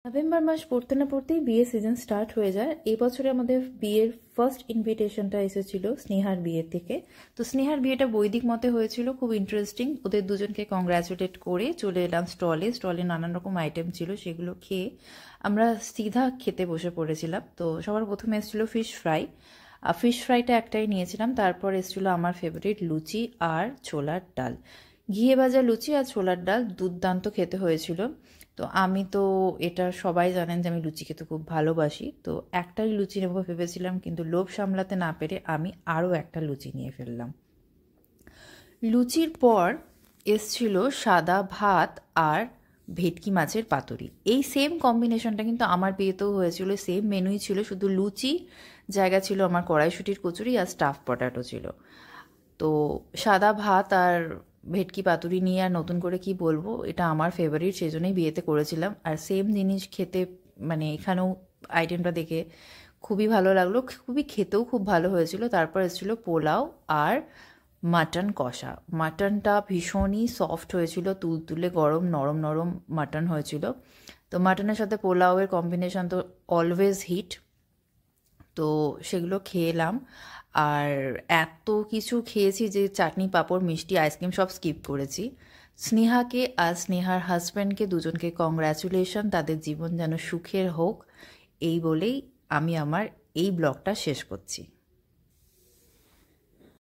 November মাস পড়তে না পড়তেই বিয়ে সিজন স্টার্ট হয়ে যায়। এই বছরে আমাদের বিয়ের ফার্স্ট ইনভিটেশনটা এসেছিল স্নেহার বিয়ের থেকে। তো স্নেহার বিয়েটা বৈদিক মতে হয়েছিল, খুব ইন্টারেস্টিং। ওদের দুজনকে কংগ্রাচুলেট করে চলে এলাম স্টলে নানান রকম আইটেম ছিল, সেগুলো খেয়ে আমরা সিধা খেতে বসে পড়েছিলাম। তো সবার প্রথমে এসেছিলো ফিশ ফ্রাই। ফিশ ফ্রাইটা একটাই নিয়েছিলাম। তারপর এসেছিলো আমার ফেভারিট লুচি আর ছোলার ডাল। ঘিয়ে ভাজা লুচি আর ছোলার ডাল দুর্দান্ত খেতে হয়েছিল। তো আমি তো এটা সবাই জানেন যে আমি লুচি খেতে খুব ভালোবাসি। তো একটাই লুচি নেবো ভেবেছিলাম, কিন্তু লোভ সামলাতে না পেরে আমি আরও একটা লুচি নিয়ে ফেললাম। লুচির পর এসছিল সাদা ভাত আর ভেটকি মাছের পাতুরি। এই সেম কম্বিনেশনটা কিন্তু আমার বিয়েতেও হয়েছিল, সেম মেনুই ছিল, শুধু লুচি জায়গা ছিল আমার কড়াইশুঁটির কচুরি আর স্টাফ পটাটো ছিল। তো সাদা ভাত আর ভেটকি পাতুরি নিয়ে আর নতুন করে কি বলবো, এটা আমার ফেভারিট, সেই জন্যই বিয়েতে করেছিলাম। আর সেম জিনিস খেতে মানে এখানেও আইটেমটা দেখে খুবই ভালো লাগলো, খুবই খেতেও খুব ভালো হয়েছিল। তারপর এসেছিলো পোলাও আর মাটন কষা। মাটনটা ভীষণই সফট হয়েছিল, তুলতুলে গরম নরম নরম মাটন হয়েছিল। তো মাটনের সাথে পোলাওয়ের কম্বিনেশন তো অলওয়েজ হিট। তো সেগুলো খেলাম। আর এত কিছু খেয়েছি যে চাটনি পাঁপড় মিষ্টি আইসক্রিম সব স্কিপ করেছি। স্নেহাকে আর স্নেহার হাজব্যান্ডকে দুজনকে কংগ্র্যাচুলেশন, তাদের জীবন যেন সুখের হোক, এই বলেই আমি আমার এই ব্লগটা শেষ করছি।